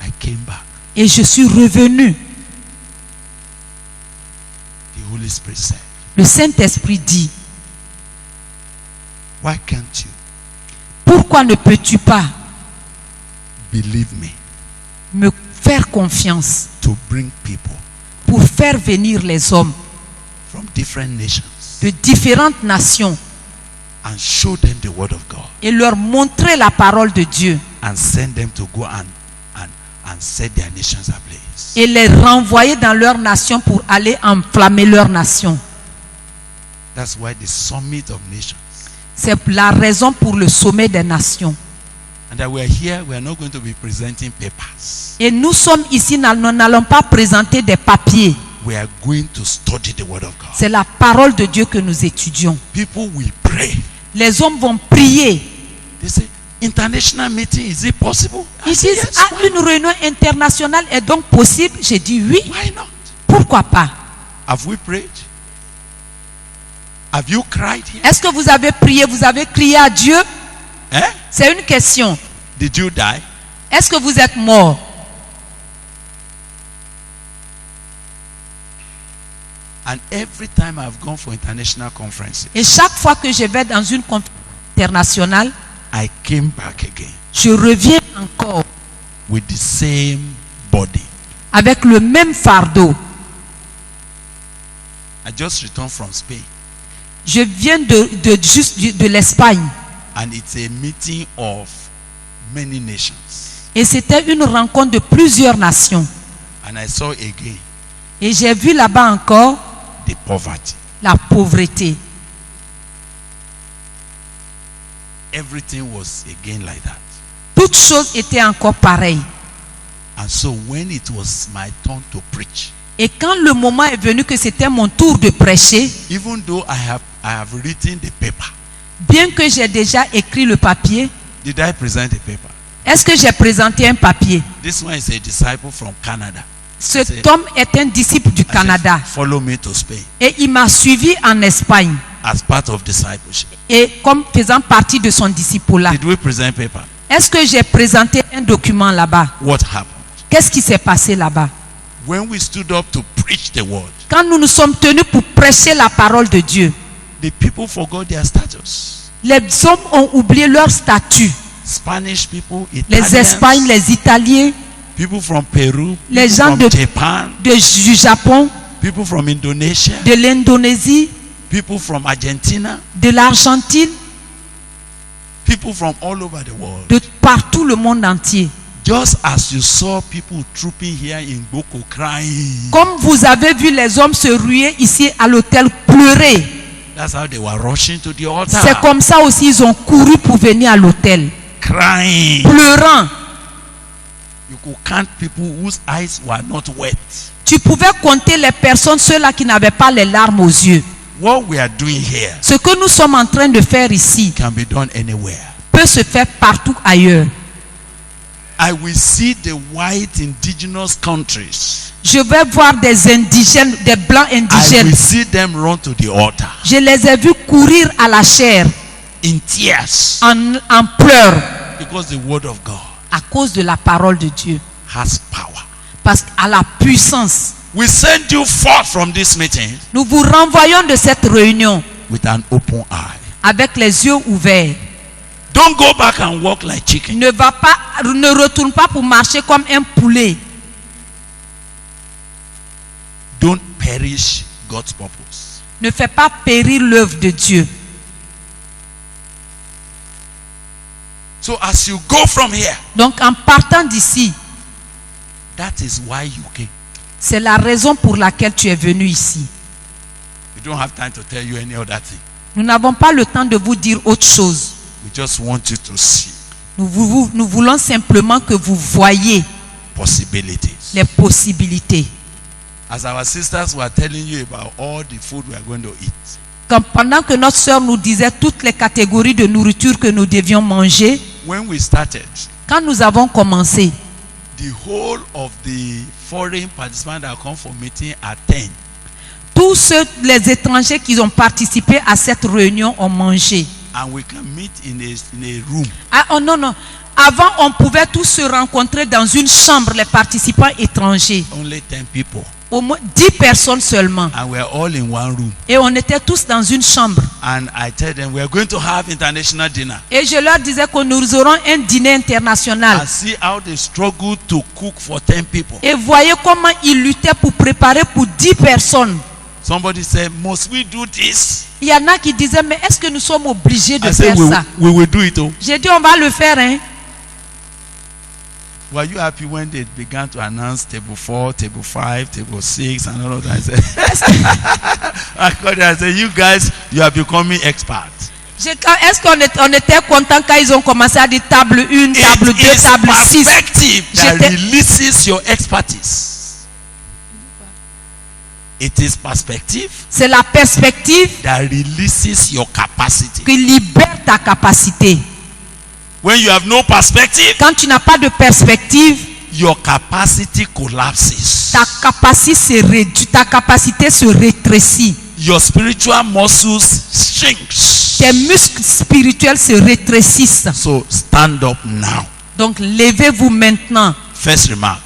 I came back. Et je suis revenu. The Holy Spirit said, Le Saint-Esprit dit, why can't you pourquoi ne peux-tu pas believe me me faire confiance to bring people pour faire venir les hommes from different nations de différentes nations and show them the word of God et leur montrer la parole de Dieu and send them to go and set their nations ablaze? et les renvoyer dans leur nation pour aller enflammer leur nation? That's why the Summit of Nations. C'est la raison pour le sommet des nations. And that we are here, we are not going to be presenting papers. Et nous sommes ici, nous n'allons pas présenter des papiers. We are going to study the word of God. C'est la parole de Dieu que nous étudions. People will pray. Les hommes vont prier. They say, international meeting, is it possible? I Ils say, disent, yes, ah, une réunion internationale est donc possible? J'ai dit oui. why not? Pourquoi pas? Have we prayed? Have you cried here? Est-ce que vous avez prié? Vous avez crié à Dieu? Eh? C'est une question. Did you die? Est-ce que vous êtes mort? And every time I've gone for international conferences, Et chaque fois que je vais dans une conférence internationale, I came back again je reviens encore with the same body. avec le même fardeau. I just returned from Spain, Je viens de l'Espagne. and it's a meeting of many nations. Et c'était une rencontre de plusieurs nations. And I saw again Et j'ai vu là-bas encore the poverty. la pauvreté. Everything was again like that. Toutes choses étaient encore pareilles. And so when it was my turn to preach, Et quand le moment est venu que c'était mon tour de prêcher, even though I have written the paper, bien que j'ai déjà écrit le papier, did I present the paper? est-ce que j'ai présenté un papier? This one is a disciple from Canada. Cet homme est un disciple du I said, Canada. follow me to Spain. Et il m'a suivi en Espagne. as part of discipleship. et comme faisant partie de son disciple-là. Did we present paper? Est-ce que j'ai présenté un document là-bas? What happened? Qu'est-ce qui s'est passé là-bas? When we stood up to preach the word, Quand nous nous sommes tenus pour prêcher la parole de Dieu, the people forgot their status. les hommes ont oublié leur statut. Spanish people, Les Italians, Espagnols, les Italiens, people from Peru, les people gens from Japan, du Japon, people from Indonesia, de l'Indonésie, people from Argentina, de l'Argentine, people from all over the world. de partout le monde entier. Just as you saw people trooping here in Boko crying, Comme vous avez vu les hommes se ruer ici à l'hôtel pleurer, that's how they were rushing to the c'est altar, comme ça aussi ils ont couru pour venir à l'hôtel, crying. pleurant. You could count people whose eyes were not wet. Tu pouvais compter les personnes, ceux-là qui n'avaient pas les larmes aux yeux. What we are doing here Ce que nous sommes en train de faire ici can be done anywhere. peut se faire partout ailleurs. I will see the white indigenous countries. Je vais voir des indigènes, des blancs I indigènes. will see them run to the altar Je les ai vus courir à la chair in tears en pleurs because the word of God à cause de la parole de Dieu. has power. Parce qu'à la puissance, We send you forth from this meeting nous vous renvoyons de cette réunion with an open eye. avec les yeux ouverts. Don't go back and walk like chicken. Ne retourne pas pour marcher comme un poulet. Don't perish God's purpose. Ne fais pas périr l'œuvre de Dieu. So as you go from here, Donc en partant d'ici, that is why you came. c'est la raison pour laquelle tu es venu ici. We don't have time to tell you any other thing. Nous n'avons pas le temps de vous dire autre chose. We just want you to see Nous voulons simplement que vous voyez possibilities. les possibilités. As our sisters were telling you about all the food we are going to eat, Comme pendant que notre sœur nous disait toutes les catégories de nourriture que nous devions manger, when we started, quand nous avons commencé, the whole of the foreign participants that come for meeting at 10. tous les étrangers qui ont participé à cette réunion ont mangé. And we can meet in a room. Ah, oh non, non. Avant, on pouvait tous se rencontrer dans une chambre, les participants étrangers. Only 10 people. Au moins 10 personnes seulement. And we're all in one room. Et on était tous dans une chambre. And I tell them we're going to have international dinner. Et je leur disais que nous aurons un dîner international. And see how they struggle to cook for 10 people. Et voyez comment ils luttaient pour préparer pour 10 personnes. Somebody said, must we do this? Il y en a qui disaient, mais est-ce que nous sommes obligés de I faire said, ça? we will do it. Oh. J'ai dit, on va le faire. Hein? Were you happy when they began to announce table 4, table 5, table 6, and all of that? I said, I called them, I said, you guys, you are becoming experts. Est-ce qu'on était content quand ils ont commencé à dire table 1, table 2, It is table 6? perspective that J'étais- releases your expertise. It is perspective C'est la perspective that releases your capacity. qui libère ta capacité. When you have no perspective, Quand tu n'as pas de perspective, your capacity collapses. ta capacité se réduit, ta capacité se rétrécit. Your spiritual muscles shrinks. Tes muscles spirituels se rétrécissent. So stand up now. Donc levez-vous maintenant. First remark.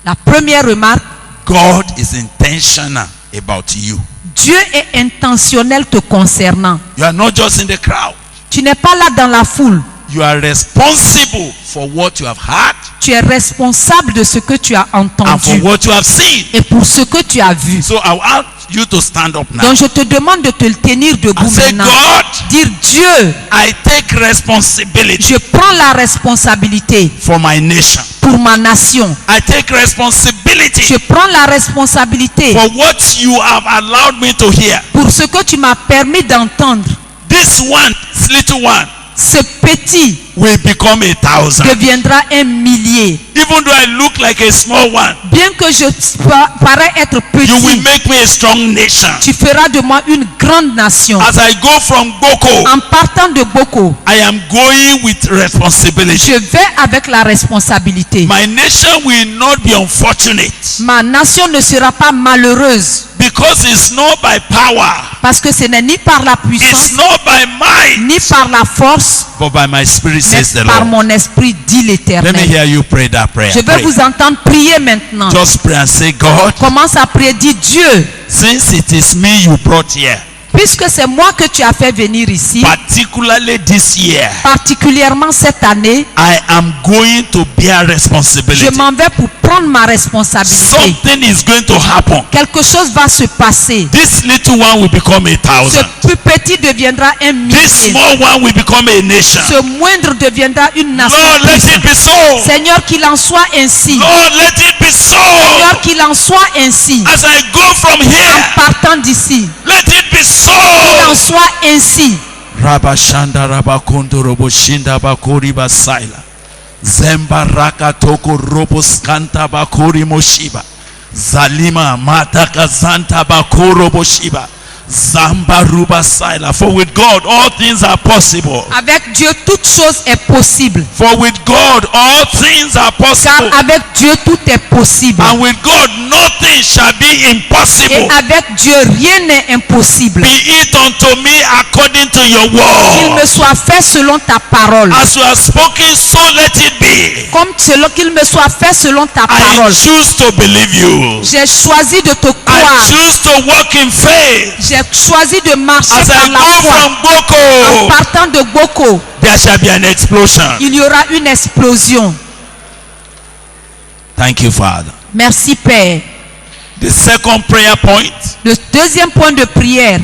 La première remarque, God is intentional about you. Dieu est intentionnel te concernant. You are not just in the crowd. Tu n'es pas là dans la foule. You are responsible for what you have heard Tu es responsable de ce que tu as and for entendu what you have seen. et pour ce que tu as vu. So I want you to stand up now Donc je te demande de te tenir and debout say, maintenant. God, Dire Dieu, I take responsibility je prends la responsabilité for my nation. pour ma nation. I take responsibility Je prends la responsabilité for what you have allowed me to hear. pour ce que tu m'as permis d'entendre. This one, this little one, Ce petit, will become 1,000. deviendra un millier. Even though I look like a small one, Bien que je parais être you will petit, make me a strong nation. tu feras de moi une grande nation. As I go from Boko, En partant de Boko, I am going with responsibility. je vais avec la responsabilité. My nation will not be unfortunate Ma nation ne sera pas malheureuse because it's not by power, parce que ce n'est ni par la it's puissance, not by might, ni par la force, but by my spirit, says the mais par Lord. mon esprit, dit Let me l'Éternel. hear you pray that prayer. Je vais Pray. vous entendre prier maintenant. Just pray and say, God, Commence à prier, dis Dieu, since it is me you brought here, puisque c'est moi que tu as fait venir ici, particularly this year, particulièrement cette année, I am going to bear je responsibility. m'en vais pour prendre ma responsabilité. Something is going to happen. Quelque chose va se passer. This little one will become Ce 1,000. plus petit deviendra un This millier. small one will become a nation. Ce moindre deviendra une nation. Lord, let it puissante. be so. Seigneur, qu'il en soit ainsi. Lord, let it be so. Seigneur, qu'il en soit ainsi. As I go from here, Partant d'ici, let it be so. qu'il en soit ainsi. Rabashanda Rabakondo Roboshinda Bakori Basaila. Zemba Raka Toko Roboskanta Bakori Moshiba. Zalima Mataka Zanta Bakoro Boshiba. Zamba Ruba Saila. For with God all things are possible. Avec Dieu, toute chose est possible. For with God all things are Car possible. avec Dieu, tout est possible. And with God nothing shall be Et impossible. avec Dieu, rien n'est impossible. Be it unto me according to your Qu'il word. me soit fait selon ta parole. As you have spoken, so let it be. Comme selon qu'il me soit fait selon ta I parole. choose to believe you. J'ai choisi de te I croire. choose to walk in faith. J'ai choisi de marcher As par I la go foi. from En Boko, partant de Boko, there shall be an explosion. il y aura une explosion. Thank you, Father. Merci Père. The second prayer point, Le deuxième point de prière,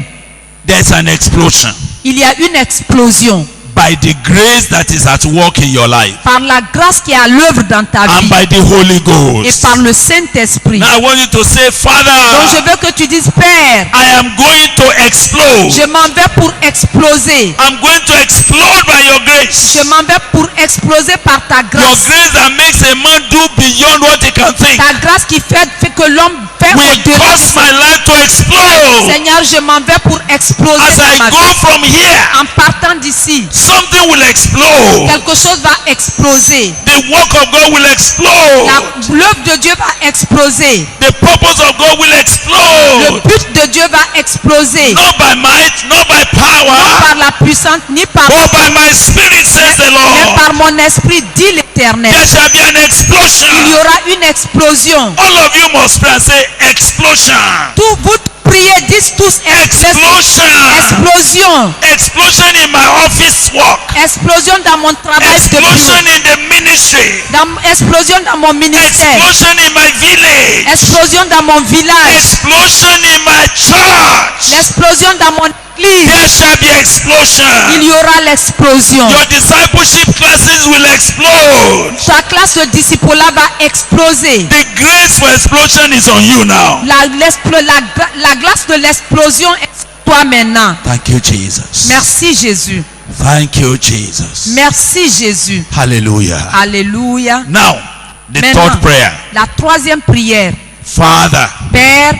there's an explosion il y a une explosion by the grace that is at work in your life par la grâce qui est à l'œuvre dans ta and vie by the Holy et Ghost. par le Saint-Esprit. Now I want you to say, Donc je Father, veux que tu dises, Père, I am going to explode. je m'en vais pour exploser. I'm going to explode by your grace. Je m'en vais pour exploser par ta Your grâce. grace that makes a man do beyond what he can think Ta grâce qui fait que l'homme fait will au-delà. cause my life to explode. Seigneur, je m'en vais pour exploser As dans I ma go vie. from here, En partant d'ici, something will explode. quelque chose va exploser. The work of God will explode. L'œuvre de Dieu va exploser. The purpose of God will Le explode. but de Dieu va exploser. Not by might, not by Pas power, par la puissance, ni par but by my spirit, says the mais Lord. par mon esprit, dit l'Éternel. There shall be an Il y explosion. aura une explosion. All of you must pray and say, explosion. Tout vous priez, dites tous Explosion. explosion. Explosion in my office work. Explosion dans mon travail de Explosion bureau. in the ministry. Explosion dans mon ministère. Explosion in my village. Explosion dans mon village. Explosion in my church. L'explosion dans mon église. There shall be explosion. Il y aura l'explosion. Your discipleship classes will explode. Ta classe de disciple-là va exploser. The grace for explosion is on you now. La glace de l'explosion est sur toi maintenant. Thank you, Jesus. Merci Jésus. Thank you, Jesus. Merci Jésus. Hallelujah. Alléluia. Now, the Maintenant, third prayer. la troisième prière. Father, Père,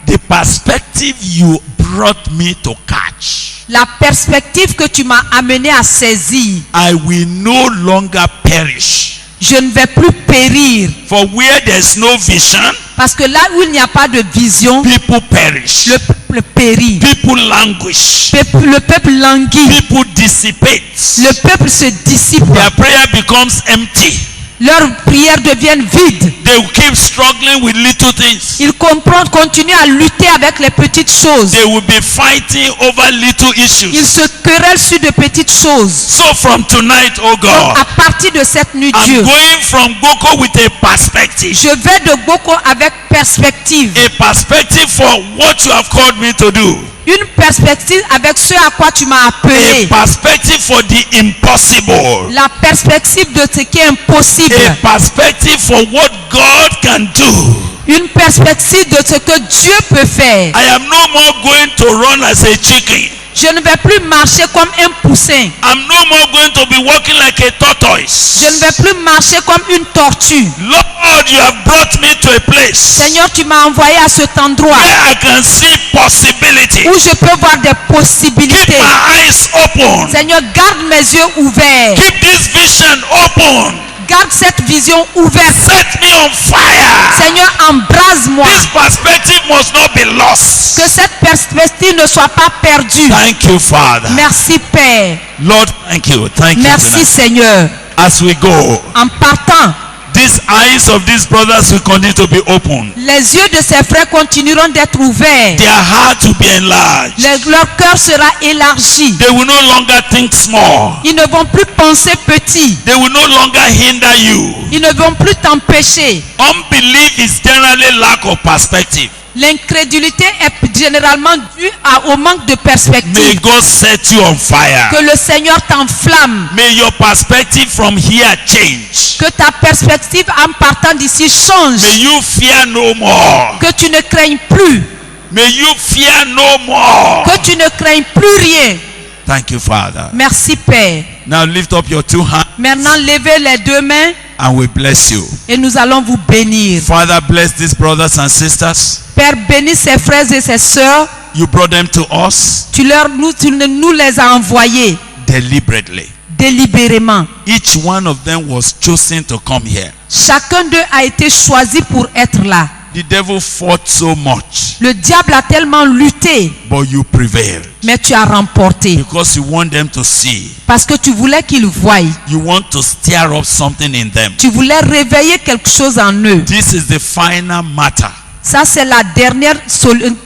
the perspective you brought me to catch, la perspective que tu m'as amené à saisir, I will no longer perish. je ne vais plus périr. For where there's no vision, Parce que là où il n'y a pas de vision, people perish. le peuple périt. People languish. Le peuple languit. People dissipate. Le peuple se dissipe. Their prayer becomes empty. Leurs prières deviennent vides. They will keep struggling with little things. Ils continuent à lutter avec les petites choses. They will be fighting over little Ils issues. se querellent sur de petites choses. So from tonight, oh Donc, God, à partir de cette nuit, I'm Dieu, going from Boko with a perspective. je vais de Boko avec perspective. A perspective for what you have called me to do. Une perspective avec ce à quoi tu m'as A appelé. perspective for the impossible. La perspective de ce qui est impossible. A perspective for what God can do. Une perspective de ce que Dieu peut faire. I am no more going to run as a chicken. Je ne vais plus marcher comme un poussin. I'm no more going to be walking like a tortoise. Je ne vais plus marcher comme une tortue. Lord, you have brought me to a place Seigneur, tu m'as envoyé à cet endroit where I can see possibility. où je peux voir des Keep possibilités. my eyes open. Seigneur, garde mes yeux ouverts. Keep this vision open. Garde cette vision ouverte. Set me on fire. Seigneur, embrase-moi. This perspective must not be lost. Que cette perspective ne soit pas perdue. Thank you, Father. Merci, Père. Lord, thank you. Thank you. Merci, Tonight. Seigneur. As we go, En partant, these eyes of these brothers will continue to be open. les yeux de ces frères continueront d'être ouverts. Their heart will be enlarged. Leur cœur sera élargi. They will no longer think small. Ils ne vont plus penser petit. They will no longer hinder you. Ils ne vont plus t'empêcher. Unbelief is generally lack of perspective. L'incrédulité est généralement due au manque de May perspective. God set you on fire. Que le Seigneur t'enflamme. May your perspective from here change. Que ta perspective en partant d'ici change. May you fear no more. Que tu ne craignes plus. May you fear no more. Que tu ne craignes plus rien. Thank you, Father. Merci, Père. Now lift up your two hands Maintenant, levez les deux mains and we bless you. et nous allons vous bénir. Father, bless these brothers and sisters. Père, bénis ses frères et ses sœurs. You brought them to us Tu nous les as envoyés deliberately. délibérément. Each one of them was chosen to come here. Chacun d'eux a été choisi pour être là. The devil fought so much, Le diable a tellement lutté, but you prevailed mais tu as remporté. because you want them to see. Parce que tu voulais qu'ils voient. You want to stir up something in them. Tu voulais réveiller quelque chose en eux. This is the final matter. Ça, c'est la dernière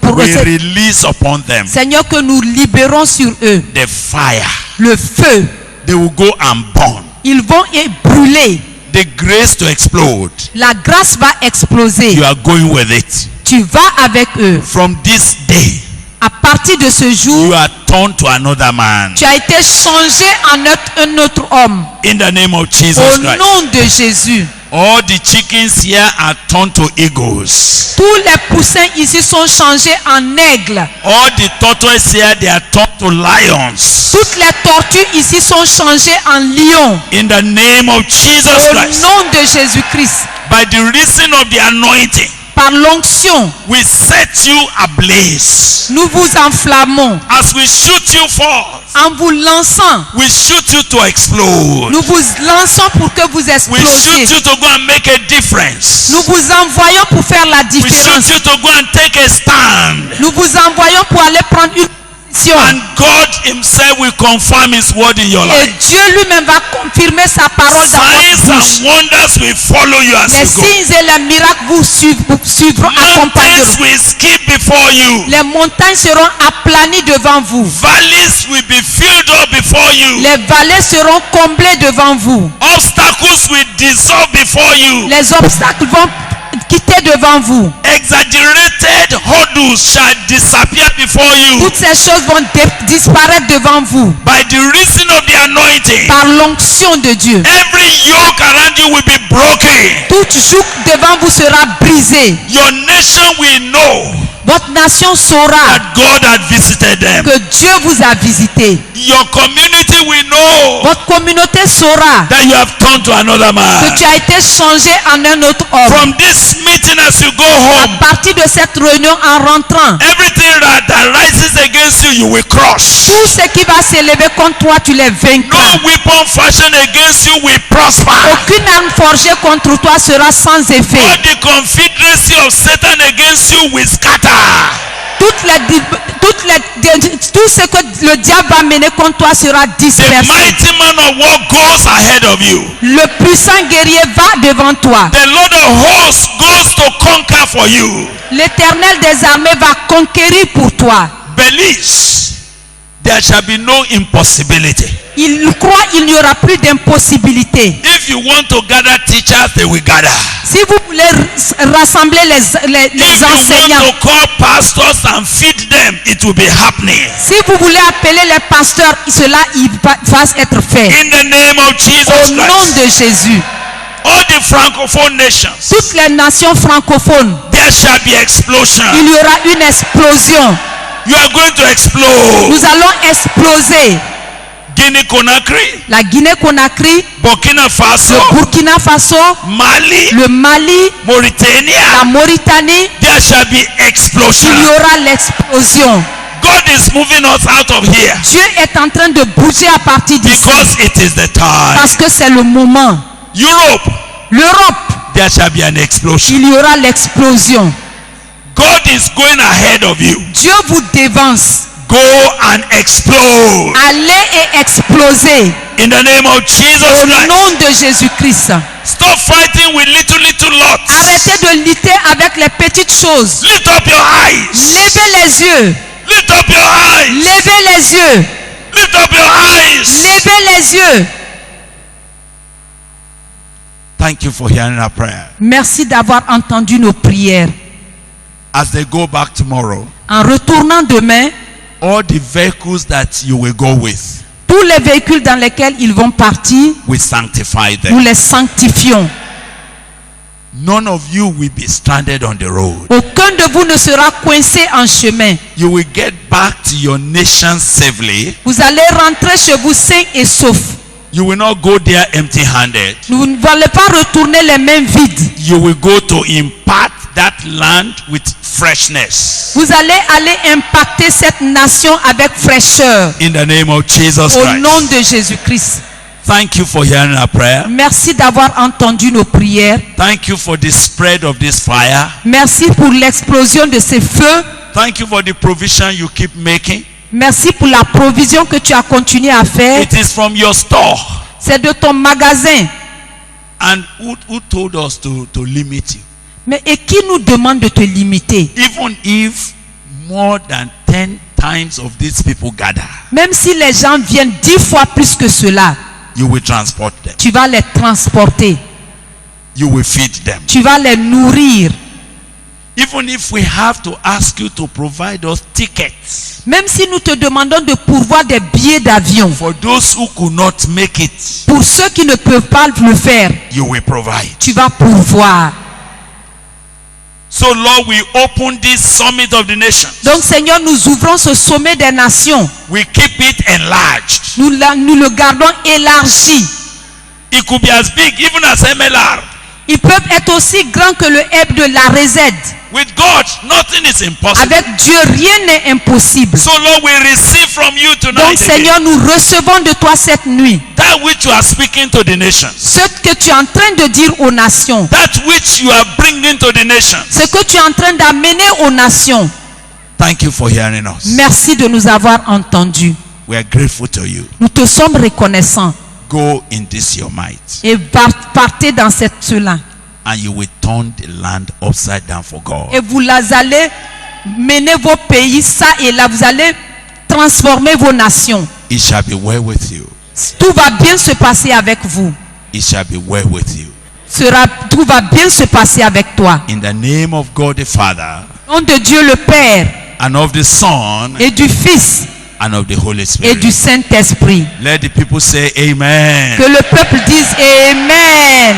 pour We release upon them Seigneur, que nous libérons sur eux the fire. le feu. They will go and burn. Ils vont brûler. The grace to explode. La grâce va exploser. You are going with it. Tu vas avec eux. From this day, À partir de ce jour, you are turned to another man. tu as été changé en un autre homme. In the name of Jesus Au Christ. nom de Jésus. All the chickens here are turned to eagles. Tous les poussins ici sont changés en aigles. All the tortoises here, they are turned to lions. Toutes les tortues ici sont changées en lions. In the name of Jesus Au Christ. nom de Jésus-Christ. By the reason of the anointing, Par l'onction, we set you ablaze. nous vous enflammons. As we shoot you forth, En vous lançant, we shoot you to explode. nous vous lançons pour que vous We explosiez. shoot you to go and make a difference. Nous vous envoyons pour faire la We shoot différence. you to go and take a stand. Nous vous envoyons pour aller prendre une position. And God himself will confirm his word in your Et life. Dieu lui-même va confirmer sa parole dans votre Signs bouche. and wonders will follow you as Les you go. signes et les miracles vous suivront, accompagneront. Mountains will skip before you. Les montagnes seront aplanies devant vous. Valleys will be filled up before you. Les vallées seront comblées devant vous. Obstacles will dissolve before you. Les obstacles vont quitter devant vous. Exaggerated hurdles shall disappear before you. Toutes ces choses vont disparaître devant vous. By the reason of the anointing, Par l'onction de Dieu. every yoke around you will be broken. Toute joug devant vous sera brisée. Your nation will know Votre nation saura that God had visited them. que Dieu vous a visité. Your community will know Votre communauté saura that you have turned to another que man. tu as été changé en un autre homme. From this meeting as you go À home, partir de cette réunion, en rentrant, everything that rises against you, you will crush. tout ce qui va s'élever contre toi, tu les No vaincras. weapon fashioned against you will prosper. Aucune arme forgée contre toi sera sans All effet. the confederacy of Satan against you will scatter. Tout ce que le diable va mener contre toi sera The dispersé. mighty man of war goes ahead of you. Le puissant guerrier va devant toi. The Lord of hosts goes to conquer for you. L'Éternel des armées va conquérir pour toi. Believes there shall be no impossibility. Il croit qu'il n'y aura plus d'impossibilité. If you want to gather teachers, they will gather. Si vous voulez rassembler les If you enseignants, want to call pastors and feed them, it will be happening. si vous voulez appeler les pasteurs, cela va être fait. In the name of Au Jesus nom Christ. de Jésus, All the francophone nations, toutes les nations francophones, there shall be explosion. il y aura une explosion. You are going to explode. Nous allons exploser. Guinea-Conakry, La Guinée-Conakry, Burkina Faso, le Burkina Faso, Mali, le Mali, la Mauritania. Mauritanie, There shall be explosion. il y aura l'explosion. God is moving us out of here Dieu est en train de bouger à partir d'ici. because it is the time. Parce que c'est le moment. Europe, L'Europe, there shall be an explosion. il y aura l'explosion. God is going ahead of you. Dieu vous dévance. Go and explode Allez et explosez in the name of Jesus au Christ. nom de Jésus-Christ. Stop fighting with little lots. Arrêtez de lutter avec les petites choses. Lift up your eyes. Levez les yeux. Lift up your eyes. Levez les yeux. Lift up your eyes. Levez les yeux. Thank you for hearing our prayer. Merci d'avoir entendu nos prières. As they go back tomorrow, En retournant demain, all the vehicles that you will go with, tous les véhicules dans lesquels ils vont partir, we sanctify nous them. les sanctifions. None of you will be stranded on the road. Aucun de vous ne sera coincé en chemin. You will get back to your nation safely. Vous allez rentrer chez vous sains et saufs. You will not go there empty-handed. Vous ne allez pas retourner les mains vides. You will go to impart that land with freshness. Vous allez impacter cette nation avec fraîcheur. In the name of Jesus Au Christ. nom de Jésus-Christ. Thank you for hearing our prayer. Merci d'avoir entendu nos prières. Thank you for the spread of this fire. Merci pour l'explosion de ces feux. Thank you for the provision you keep making. Merci pour la provision que tu as continué à faire. It is from your store. C'est de ton magasin. And who told us to limit you? Mais et qui nous demande de te limiter? Even if more than 10 times of these people gather, Même si les gens viennent 10 fois plus que cela, you will transport them. tu vas les transporter. You will feed them. Tu vas les nourrir. Even if we have to ask you to provide us tickets Même si nous te demandons de pourvoir des billets d'avion, for those who could not make it, pour ceux qui ne peuvent pas le faire, you will provide. tu vas pourvoir. So Lord, we open this summit of the nations. Donc Seigneur, nous ouvrons ce sommet des nations. We keep it enlarged. Nous le gardons élargi. It could be as big even as MLR. Ils peuvent être aussi grands que le Heb de la RZ. With God, nothing is impossible. Avec Dieu, rien n'est impossible. So Lord, we receive from you Donc tonight Seigneur, nous recevons de toi cette nuit that which you are speaking to the nations, ce que tu es en train de dire aux nations, that which you are bringing to the nations. ce que tu es en train d'amener aux nations. Thank you for hearing us. Merci de nous avoir entendus. We are grateful to you. Nous te sommes reconnaissants. Go in this your might, Et partez dans cela. and you will turn the land upside down for God. Et vous allez mener vos pays ça et là. Vous allez transformer vos nations. It shall be well with you. Tout va bien se passer avec vous. It shall be well with you. Tout va bien se passer avec toi. In the name of God the Father, Au nom de Dieu le Père and of the Son, et du Fils and of the Holy et Spirit. du Saint-Esprit. Let the people say amen. Que le peuple dise Amen.